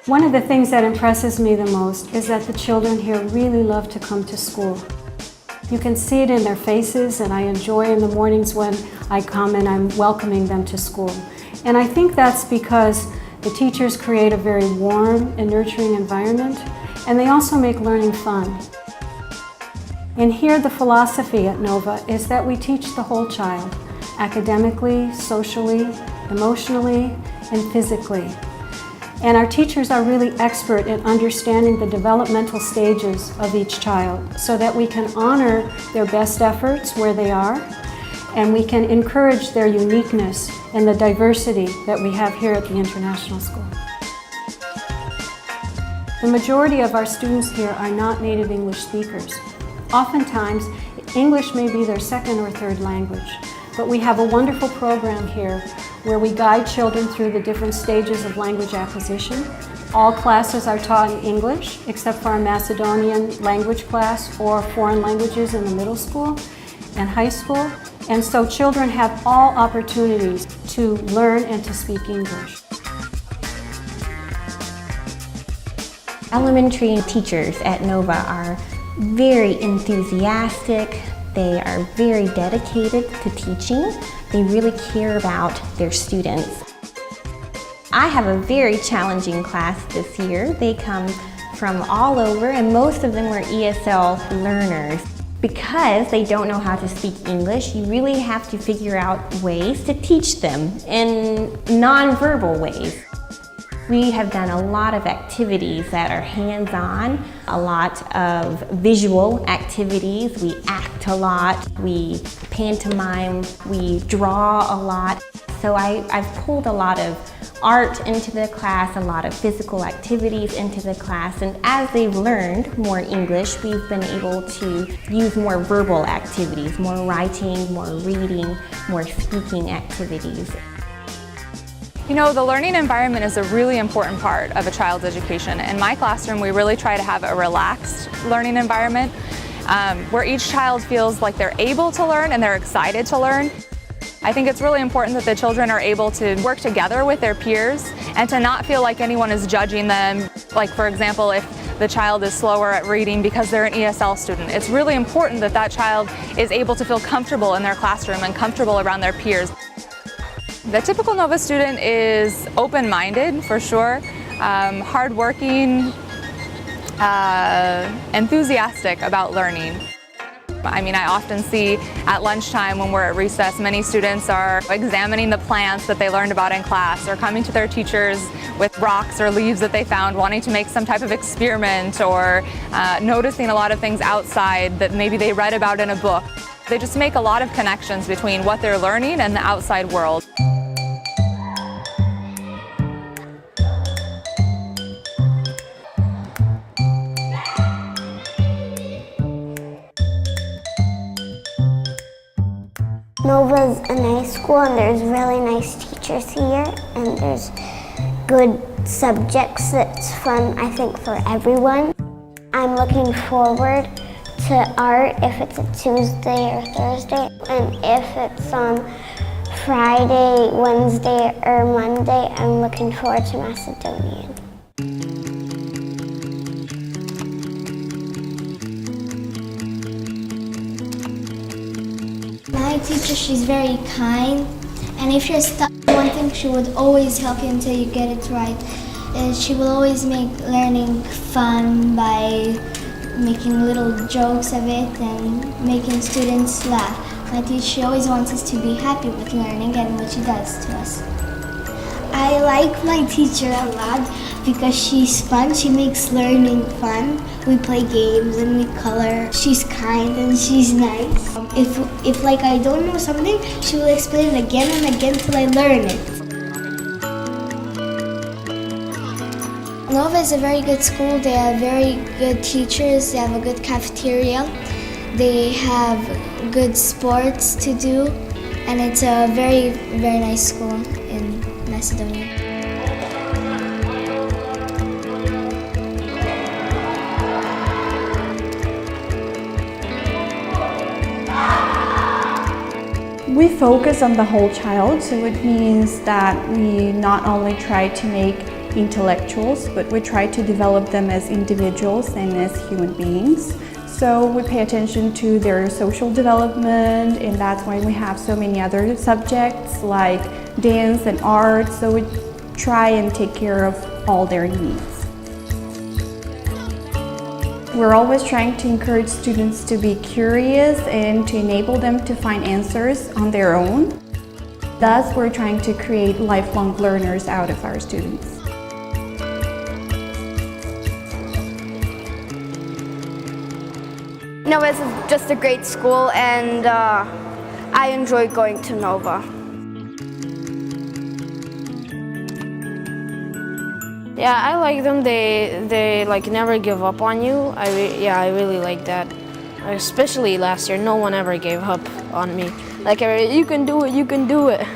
One of the things that impresses me the most is that the children here really love to come to school. You can see it in their faces, and I enjoy in the mornings when I come and I'm welcoming them to school. And I think that's because the teachers create a very warm and nurturing environment, and they also make learning fun. And here the philosophy at Nova is that we teach the whole child, academically, socially, emotionally, and physically. And our teachers are really expert in understanding the developmental stages of each child so that we can honor their best efforts where they are, and we can encourage their uniqueness and the diversity that we have here at the International School. The majority of our students here are not native English speakers. Oftentimes, English may be their second or third language, but we have a wonderful program here where we guide children through the different stages of language acquisition. All classes are taught in English, except for our Macedonian language class or foreign languages in the middle school and high school. And so children have all opportunities to learn and to speak English. Elementary teachers at Nova are very enthusiastic. They are very dedicated to teaching. They really care about their students. I have a very challenging class this year. They come from all over, and most of them were ESL learners. Because they don't know how to speak English, you really have to figure out ways to teach them in non-verbal ways. We have done a lot of activities that are hands-on, a lot of visual activities. We act a lot, we pantomime, we draw a lot. So I've pulled a lot of art into the class, a lot of physical activities into the class, and as they've learned more English, we've been able to use more verbal activities, more writing, more reading, more speaking activities. You know, the learning environment is a really important part of a child's education. In my classroom, we really try to have a relaxed learning environment where each child feels like they're able to learn and they're excited to learn. I think it's really important that the children are able to work together with their peers and to not feel like anyone is judging them. Like, for example, if the child is slower at reading because they're an ESL student, it's really important that that child is able to feel comfortable in their classroom and comfortable around their peers. The typical Nova student is open-minded, for sure, hardworking, enthusiastic about learning. I mean, I often see at lunchtime when we're at recess, many students are examining the plants that they learned about in class or coming to their teachers with rocks or leaves that they found, wanting to make some type of experiment, or noticing a lot of things outside that maybe they read about in a book. They just make a lot of connections between what they're learning and the outside world. Nova's a nice school, and there's really nice teachers here, and there's good subjects that's fun, I think, for everyone. I'm looking forward to art if it's a Tuesday or Thursday, and if it's on Friday, Wednesday, or Monday, I'm looking forward to Macedonian. My teacher, she's very kind, and if you're stuck on one thing, she would always help you until you get it right. She will always make learning fun by making little jokes of it and making students laugh. My teacher always wants us to be happy with learning and what she does to us. I like my teacher a lot because she's fun. She makes learning fun. We play games and we color. She's kind and she's nice. If like I don't know something, she will explain it again and again till I learn it. Nova is a very good school. They have very good teachers. They have a good cafeteria. They have good sports to do, and it's a very, very nice school in Macedonia. We focus on the whole child, so it means that we not only try to make intellectuals, but we try to develop them as individuals and as human beings. So we pay attention to their social development, and that's why we have so many other subjects like dance and art, so we try and take care of all their needs. We're always trying to encourage students to be curious and to enable them to find answers on their own. Thus, we're trying to create lifelong learners out of our students. Nova is just a great school, and I enjoy going to Nova. Yeah, I like them. They like never give up on you. I really like that. Especially last year, no one ever gave up on me. Like, you can do it, you can do it.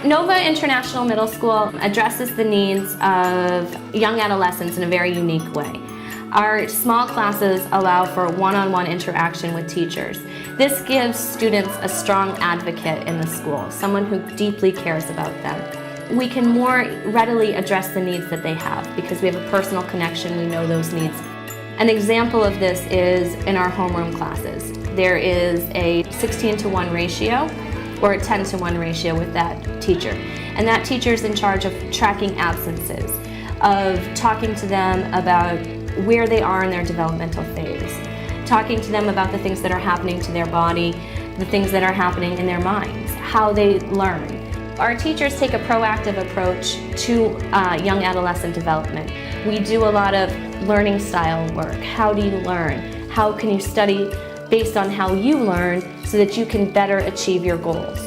Nova International Middle School addresses the needs of young adolescents in a very unique way. Our small classes allow for one-on-one interaction with teachers. This gives students a strong advocate in the school, someone who deeply cares about them. We can more readily address the needs that they have because we have a personal connection, we know those needs. An example of this is in our homeroom classes. There is a 16:1 ratio or a 10:1 ratio with that teacher. And that teacher is in charge of tracking absences, of talking to them about where they are in their developmental phase, talking to them about the things that are happening to their body, the things that are happening in their minds, how they learn. Our teachers take a proactive approach to young adolescent development. We do a lot of learning style work. How do you learn? How can you study based on how you learn so that you can better achieve your goals?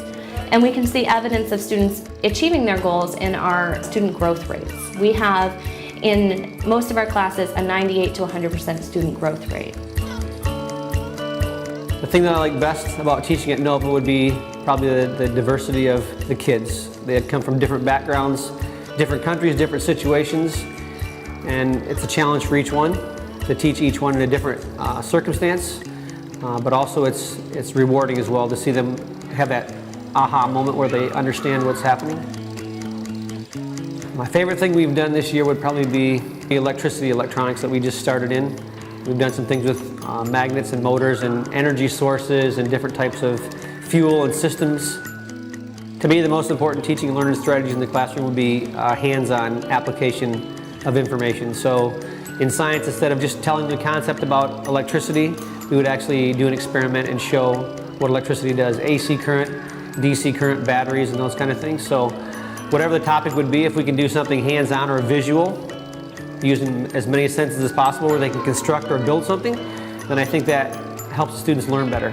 And we can see evidence of students achieving their goals in our student growth rates. We have in most of our classes a 98 to 100% student growth rate. The thing that I like best about teaching at Nova would be probably the diversity of the kids. They had come from different backgrounds, different countries, different situations, and it's a challenge for each one to teach each one in a different circumstance, but also it's rewarding as well to see them have that aha moment where they understand what's happening. My favorite thing we've done this year would probably be the electronics that we just started in. We've done some things with magnets and motors and energy sources and different types of fuel and systems. To me, the most important teaching and learning strategies in the classroom would be hands-on application of information. So in science, instead of just telling the concept about electricity, we would actually do an experiment and show what electricity does. AC current, DC current, batteries, and those kind of things. So whatever the topic would be, if we can do something hands-on or visual, using as many senses as possible where they can construct or build something, then I think that helps the students learn better.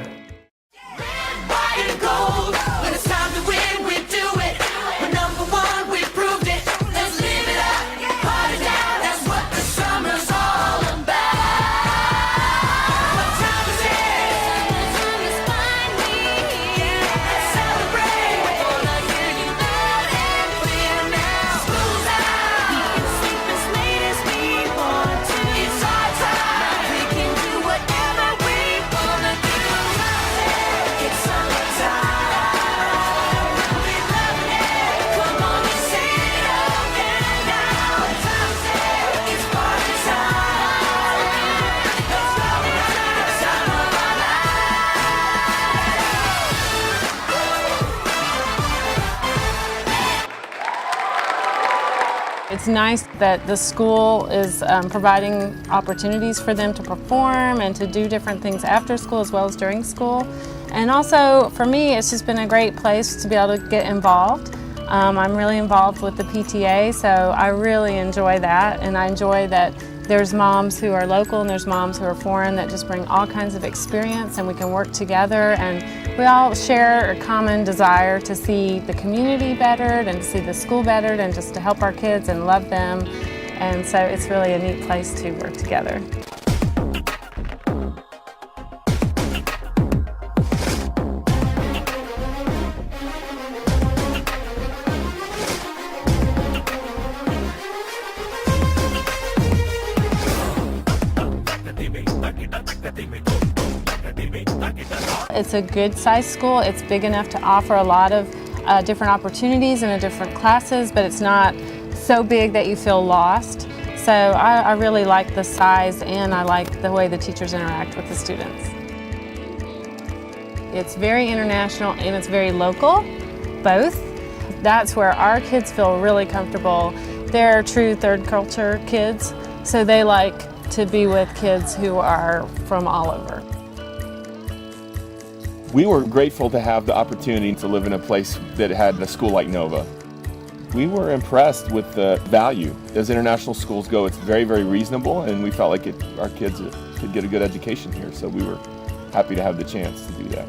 It's nice that the school is providing opportunities for them to perform and to do different things after school as well as during school. And also, for me, it's just been a great place to be able to get involved. I'm really involved with the PTA, so I really enjoy that, and I enjoy that there's moms who are local and there's moms who are foreign that just bring all kinds of experience, and we can work together, and we all share a common desire to see the community bettered and to see the school bettered and just to help our kids and love them. And so it's really a neat place to work together. It's a good sized school. It's big enough to offer a lot of different opportunities and different classes, but it's not so big that you feel lost. So I really like the size, and I like the way the teachers interact with the students. It's very international and it's very local, both. That's where our kids feel really comfortable. They're true third culture kids, so they like to be with kids who are from all over. We were grateful to have the opportunity to live in a place that had a school like Nova. We were impressed with the value. As international schools go, it's very, very reasonable, and we felt like our kids could get a good education here, so we were happy to have the chance to do that.